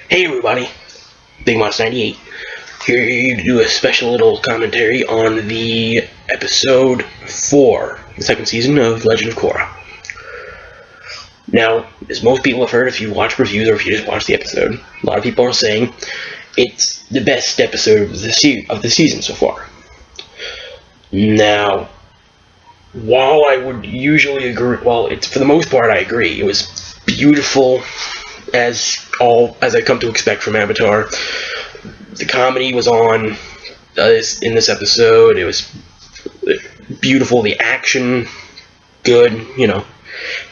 Hey everybody, Big Moss 98 here to do a special little commentary on the episode 4, the second season of Legend of Korra. Now, as most people have heard if you watch reviews or if you just watch the episode, a lot of people are saying it's the best episode of the season so far. Now, while I would usually agree, for the most part I agree, it was beautiful as I come to expect from Avatar. The comedy was on in this episode. It was beautiful. The action, good.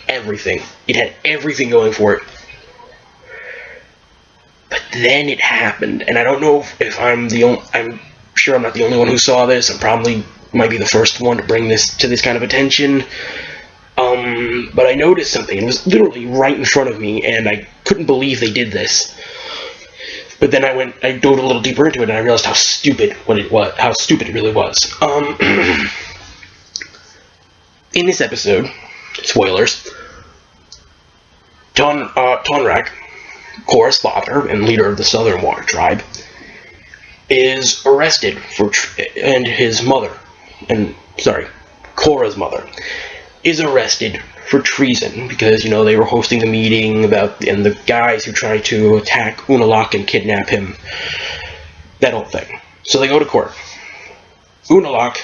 Everything. It had everything going for it. But then it happened, and I don't know if I'm sure I'm not the only one who saw this. I probably might be the first one to bring this to this kind of attention. But I noticed something. It was literally right in front of me, and I couldn't believe they did this. But then I dove a little deeper into it, and I realized how stupid it really was. In this episode, spoilers, Tonrak, Korra's father and leader of the Southern Water Tribe, is arrested Korra's mother is arrested for treason because, they were hosting the meeting and the guys who tried to attack Unalaq and kidnap him, that whole thing. So they go to court. Unalaq,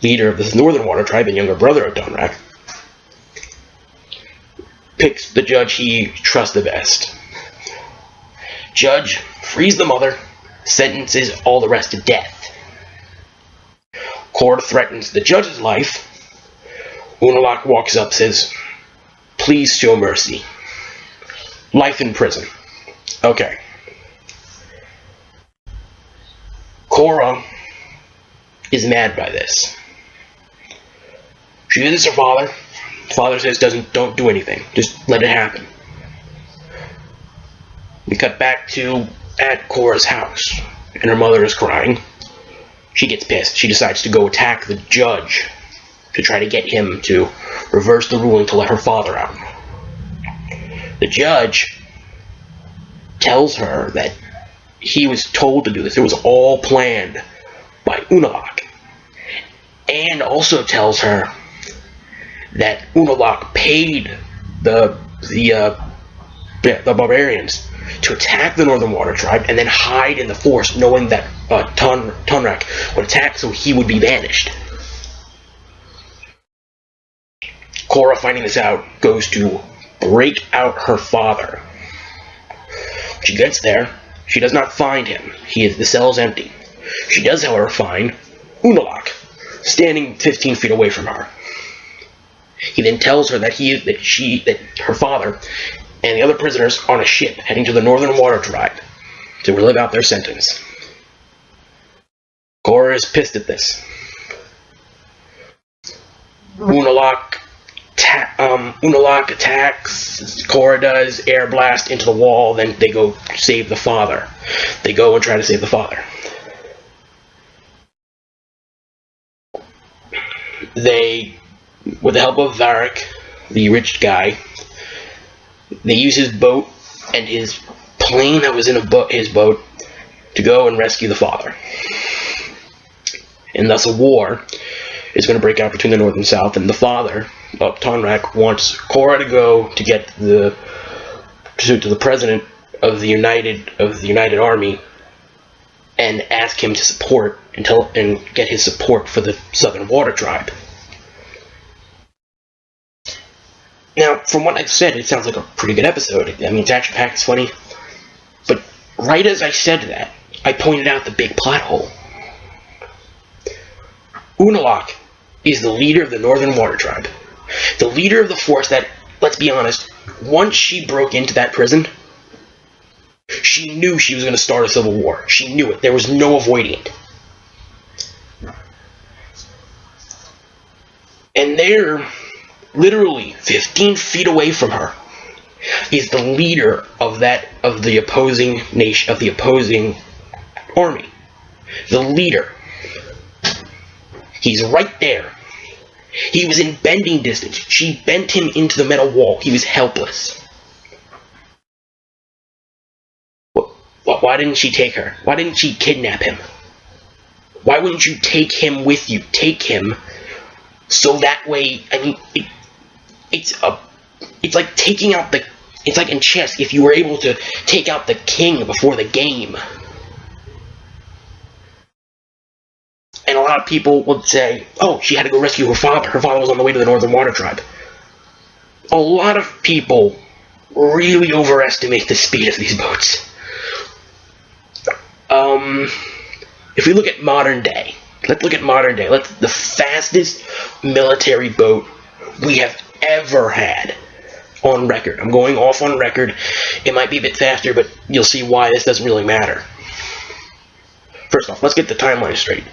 leader of the Northern Water Tribe and younger brother of Tonrak, picks the judge he trusts the best. Judge frees the mother, sentences all the rest to death. Korra threatens the judge's life. Unalaq walks up, says, "Please show mercy. Life in prison." Okay. Korra is mad by this. She visits her father. Father says, don't do anything. Just let it happen. We cut back at Korra's house, and her mother is crying. She gets pissed. She decides to go attack the judge to try to get him to reverse the ruling to let her father out. The judge tells her that he was told to do this. It was all planned by Unalaq. And also tells her that Unalaq paid the barbarians to attack the Northern Water Tribe and then hide in the forest, knowing that Tonrak would attack, so he would be banished. Korra, finding this out, goes to break out her father. When she gets there, she does not find him. The cell is empty. She does, however, find Unalaq standing 15 feet away from her. He then tells her that her father and the other prisoners are on a ship heading to the Northern Water Tribe to live out their sentence. Korra is pissed at this. Unalaq attacks, Korra does, air blast into the wall, then they go save the father. They go and try to save the father. They, with the help of Varric, the rich guy, they use his boat and his plane that was in his boat to go and rescue the father. And thus a war is going to break out between the North and South, and the father, Tonrak, wants Korra to go to get to the president of the United Army and ask him to support and get his support for the Southern Water Tribe. Now, from what I've said, it sounds like a pretty good episode. I mean, it's action-packed, it's funny. But right as I said that, I pointed out the big plot hole. Unalaq is the leader of the Northern Water Tribe. The leader of the force that, let's be honest, once she broke into that prison, she knew she was going to start a civil war. She knew it. There was no avoiding it. And there, literally 15 feet away from her, is the leader of the opposing nation, of the opposing army. The leader. He's right there. He was in bending distance. She bent him into the metal wall. He was helpless. Why didn't she take her? Why didn't she kidnap him? Why wouldn't you take him with you? Take him, so that way, I mean, it's like taking out the, it's like in chess, if you were able to take out the king before the game. And a lot of people would say, oh, she had to go rescue her father. Her father was on the way to the Northern Water Tribe. A lot of people really overestimate the speed of these boats. If we look at modern day, the fastest military boat we have ever had on record. I'm going off on record. It might be a bit faster, but you'll see why this doesn't really matter. First off, let's get the timeline straight.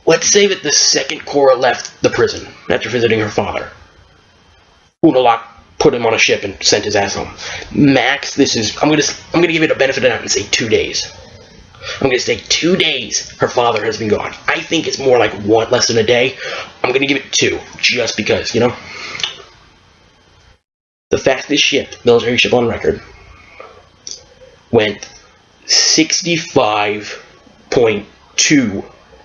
Let's say that the second Korra left the prison after visiting her father. Unalaq put him on a ship and sent his ass home. Max, I'm gonna give it a benefit of the doubt and say 2 days. I'm gonna say 2 days her father has been gone. I think it's more like less than a day. I'm gonna give it 2, just because, you know. The fastest ship, military ship on record, went 65.2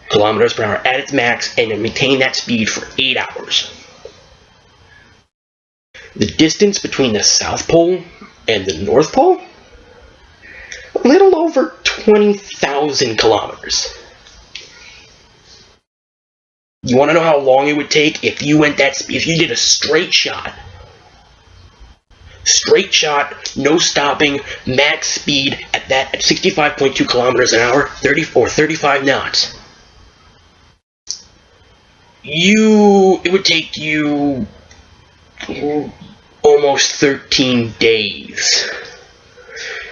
kilometers per hour at its max and it maintained that speed for 8 hours. The distance between the South Pole and the North Pole? A little over 20,000 kilometers. You want to know how long it would take if you went that speed? If you did a straight shot, no stopping, max speed at 65.2 kilometers an hour, 35 knots. It would take you almost 13 days.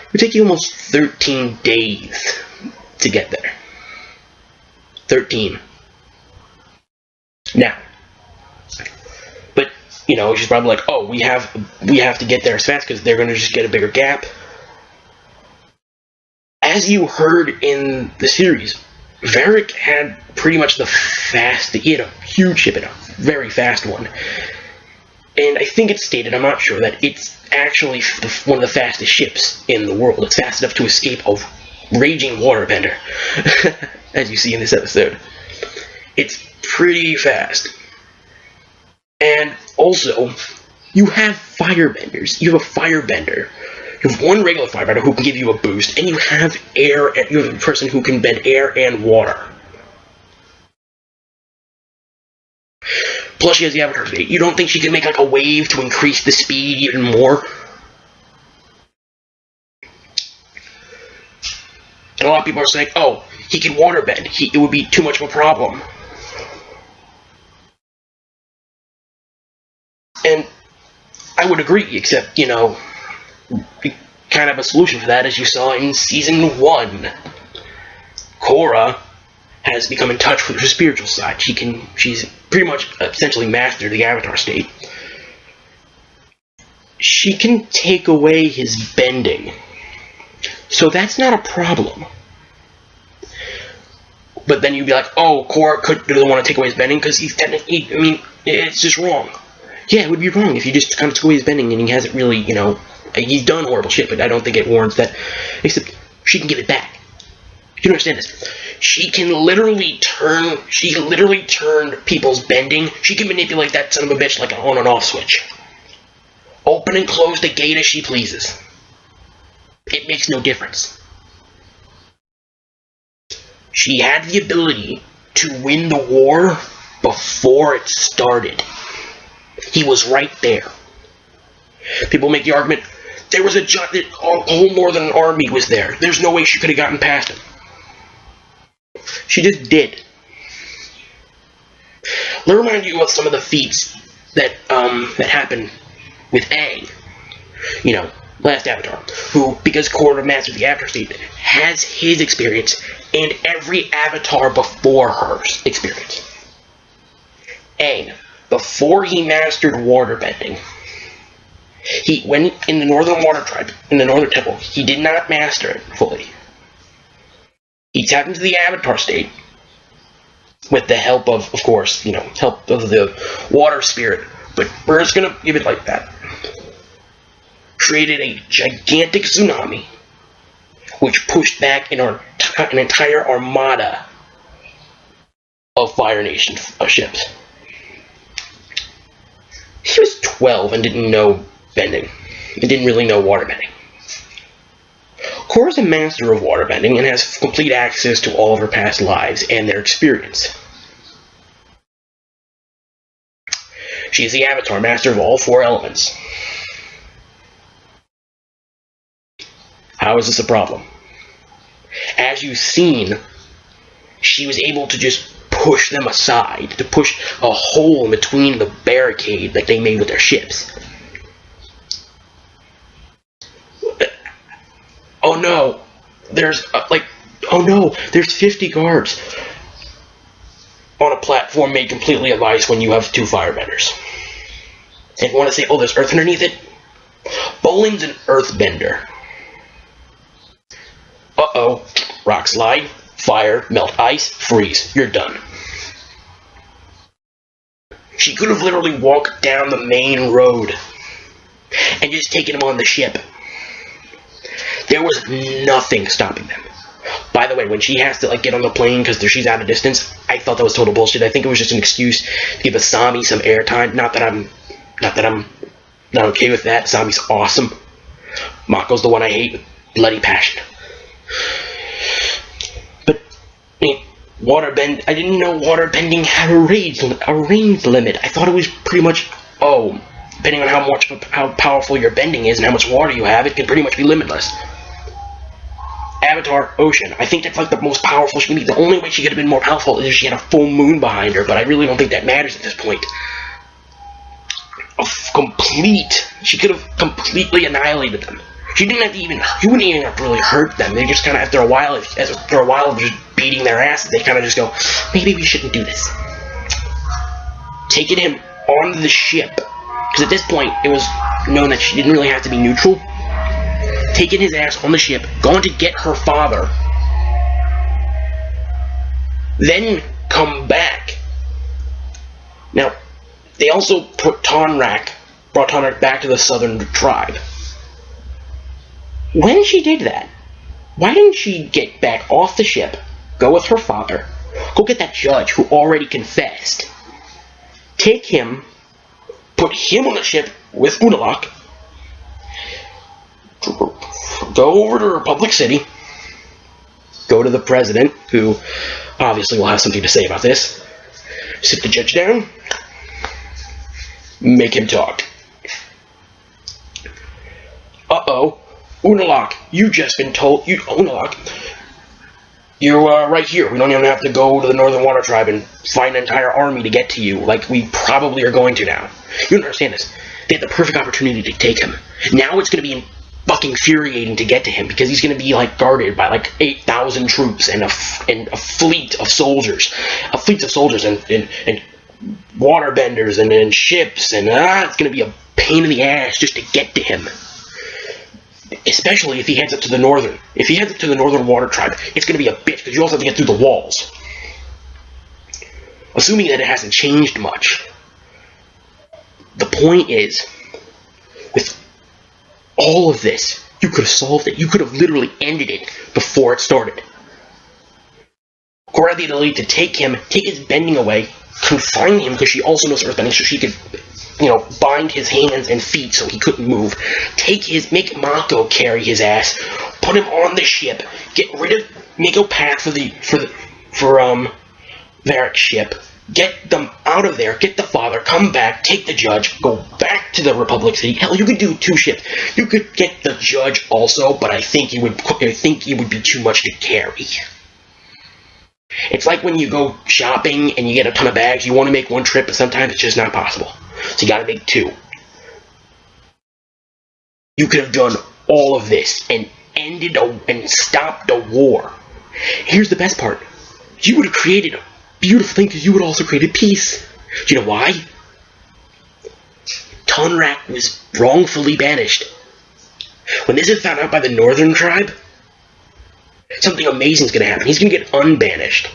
It would take you almost 13 days to get there. 13. Now, but, you know, she's probably like, oh, we have to get there as fast because they're going to just get a bigger gap. As you heard in the series, Varric had pretty much he had a huge ship and a very fast one. And I think it's stated, I'm not sure, that it's actually one of the fastest ships in the world. It's fast enough to escape a raging waterbender, as you see in this episode. It's pretty fast. And also, you have firebenders. You have a firebender. You have one regular firebender who can give you a boost, and you have a person who can bend air and water. Plus, she has the Avatar State. You don't think she can make like a wave to increase the speed even more? And a lot of people are saying, oh, he can waterbend. It would be too much of a problem. And I would agree, except, you know, we kind of have a solution for that, as you saw in Season 1. Korra has become in touch with her spiritual side. She's pretty much essentially mastered the Avatar State. She can take away his bending. So that's not a problem. But then you'd be like, oh, Korra doesn't want to take away his bending because he's technically, I mean, it's just wrong. Yeah, it would be wrong if you just kind of took away his bending and he hasn't really, you know, he's done horrible shit, but I don't think it warrants that. Except, she can give it back. You don't understand this. She literally turned people's bending. She can manipulate that son of a bitch like an on and off switch. Open and close the gate as she pleases. It makes no difference. She had the ability to win the war before it started. He was right there. People make the argument, there was a whole Northern army was there. There's no way she could have gotten past him. She just did. Let me remind you of some of the feats that happened with Aang. You know, last Avatar, who, because Korra mastered the Avatar State, has his experience and every Avatar before her's experience. Aang, before he mastered waterbending, he went in the Northern Water Tribe, in the Northern Temple. He did not master it fully. He tapped into the Avatar State with the help of course, you know, help of the water spirit. But we're just gonna give it like that. Created a gigantic tsunami, which pushed back an entire armada of Fire Nation ships. He was 12 and didn't know bending. He didn't really know waterbending. Korra's a master of waterbending and has complete access to all of her past lives and their experience. She is the Avatar, master of all 4 elements. How is this a problem? As you've seen, she was able to just push them aside, to push a hole in between the barricade that they made with their ships. Oh no, there's 50 guards on a platform made completely of ice when you have 2 firebenders. And you want to say, oh, there's earth underneath it? Bowling's an earthbender. Uh-oh, rock slide, fire, melt ice, freeze, you're done. She could have literally walked down the main road and just taken him on the ship. There was nothing stopping them. By the way, when she has to get on the plane because she's out of distance, I thought that was total bullshit. I think it was just an excuse to give Asami some airtime. Not that I'm not okay with that. Asami's awesome. Mako's the one I hate with bloody passion. But waterbend, I didn't know waterbending had a range limit. I thought it was pretty much, depending on how powerful your bending is and how much water you have, it can pretty much be limitless. Avatar, ocean. I think that's the most powerful she can be. The only way she could have been more powerful is if she had a full moon behind her, but I really don't think that matters at this point. She could have completely annihilated them. She wouldn't even have to really hurt them. They just kind of, after a while of just beating their asses, they kind of just go, maybe we shouldn't do this. Taking him on the ship, because at this point, it was known that she didn't really have to be neutral. Taking his ass on the ship, going to get her father, then come back. Now, they also brought Tonrak back to the southern tribe. When she did that, why didn't she get back off the ship, go with her father, go get that judge who already confessed, take him, put him on the ship with Unalaq, go over to Republic City, go to the president, who obviously will have something to say about this, sit the judge down, make him talk. Uh-oh, Unalaq, you just been told, Unalaq, you're right here. We don't even have to go to the Northern Water Tribe and find an entire army to get to you, like we probably are going to now. You don't understand this. They had the perfect opportunity to take him. Now it's going to be fucking infuriating to get to him, because he's going to be guarded by 8,000 troops and a fleet of soldiers. And waterbenders and ships, and it's going to be a pain in the ass just to get to him. Especially if he heads up to the northern. If he heads up to the Northern Water Tribe, it's going to be a bitch, because you also have to get through the walls. Assuming that it hasn't changed much. The point is, with all of this, you could have solved it. You could have literally ended it before it started. Korra had the ability to take his bending away, confine him, because she also knows earthbending, so she could, bind his hands and feet so he couldn't move. Make Mako carry his ass, put him on the ship, make a path for Varric's ship, get them out of there, get the father, come back, take the judge, go back to the Republic City. Hell, you could do 2 ships. You could get the judge also, but I think it would be too much to carry. It's like when you go shopping and you get a ton of bags, you want to make one trip, but sometimes it's just not possible. So you gotta make 2. You could have done all of this and stopped a war. Here's the best part. You would have created a beautiful thing, because you would also create peace. Do you know why? Tonrak was wrongfully banished. When this is found out by the Northern Tribe, something amazing is going to happen. He's going to get unbanished.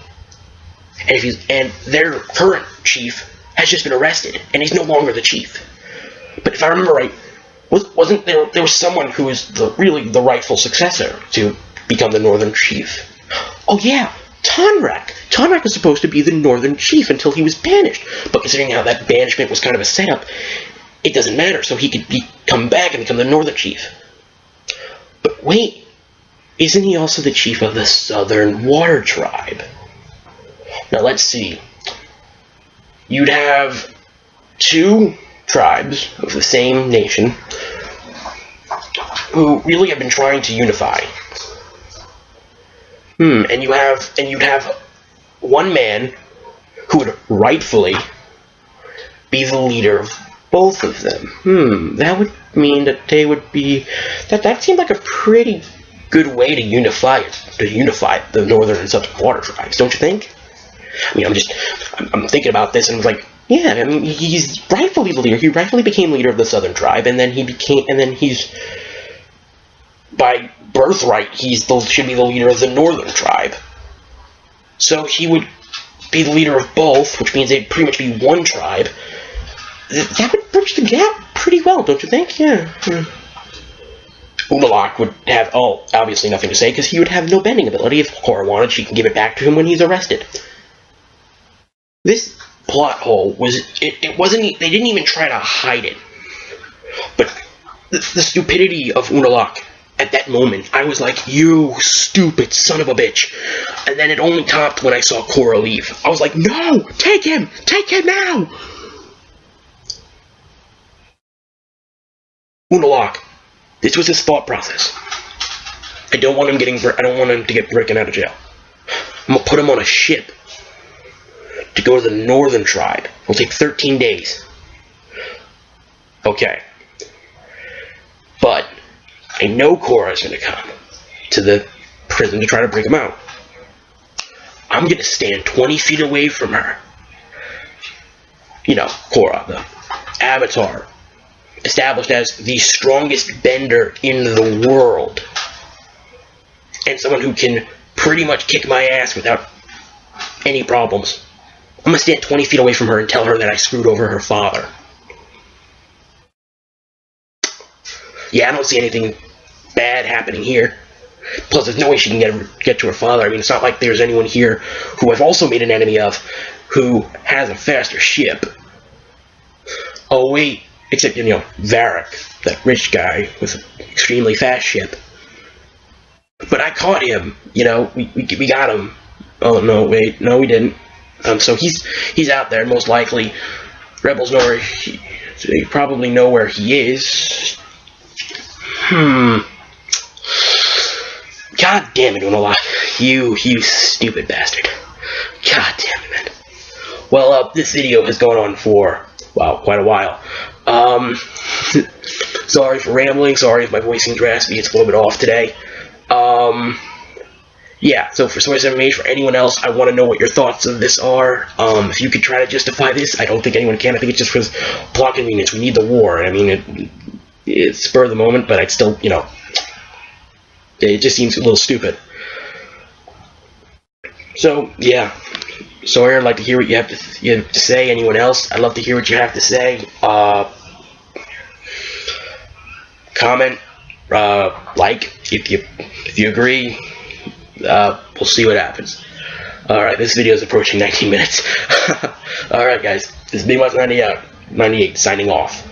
And their current chief has just been arrested, and he's no longer the chief. But if I remember right, there was someone who was really the rightful successor to become the Northern Chief. Oh yeah, Tonrak! Tonrak was supposed to be the Northern Chief until he was banished, but considering how that banishment was kind of a setup, it doesn't matter, so he could come back and become the Northern Chief. But wait, isn't he also the chief of the Southern Water Tribe? Now let's see. You'd have two tribes of the same nation who really have been trying to unify. And you'd have one man who would rightfully be the leader of both of them. That would mean that they would be... That seemed like a pretty good way to unify the Northern and Southern Water Tribes, don't you think? I mean, I'm thinking about this and I was like, yeah, I mean, he's rightfully the leader. He rightfully became leader of the Southern Tribe, and then he's, by birthright, should be the leader of the Northern Tribe. So he would be the leader of both, which means they'd pretty much be one tribe. That would bridge the gap pretty well, don't you think? Yeah. Unalaq would have, obviously nothing to say, because he would have no bending ability. If Korra wanted, she can give it back to him when he's arrested. This plot hole it wasn't, they didn't even try to hide it. But the stupidity of Unalaq at that moment, I was like, you stupid son of a bitch. And then it only topped when I saw Korra leave. I was like, no, take him now. Unalaq, this was his thought process. I don't want him to get breaking out of jail. I'm gonna put him on a ship to go to the Northern Tribe. It'll take 13 days. Okay. But I know Korra is gonna come to the prison to try to break him out. I'm gonna stand 20 feet away from her. You know, Korra, the Avatar, established as the strongest bender in the world, and someone who can pretty much kick my ass without any problems. I'm gonna stand 20 feet away from her and tell her that I screwed over her father. Yeah, I don't see anything bad happening here. Plus, there's no way she can get to her father. I mean, it's not like there's anyone here who I've also made an enemy of who has a faster ship. Oh wait, except, you know, Varric, that rich guy with an extremely fast ship. But I caught him, you know, we got him. Oh no, wait, no we didn't. So he's out there, most likely. Rebels know where they probably know where he is. God damn it, Unalaq. You stupid bastard. God damn it, man. Well, this video has gone on for, wow, quite a while. Sorry for rambling, sorry if my voice seems raspy, it's a little bit off today. Yeah, so for sawyer7mage, for anyone else, I want to know what your thoughts of this are. If you could try to justify this, I don't think anyone can. I think it's just because plot convenience. We need the war. I mean, it's spur of the moment, but I'd still, you know, it just seems a little stupid. So, yeah. Sawyer, I'd like to hear what you have to say. Anyone else, I'd love to hear what you have to say. Comment, like, if you agree. We'll see what happens. Alright, this video is approaching 19 minutes. Alright guys, this is BMUS98 signing off.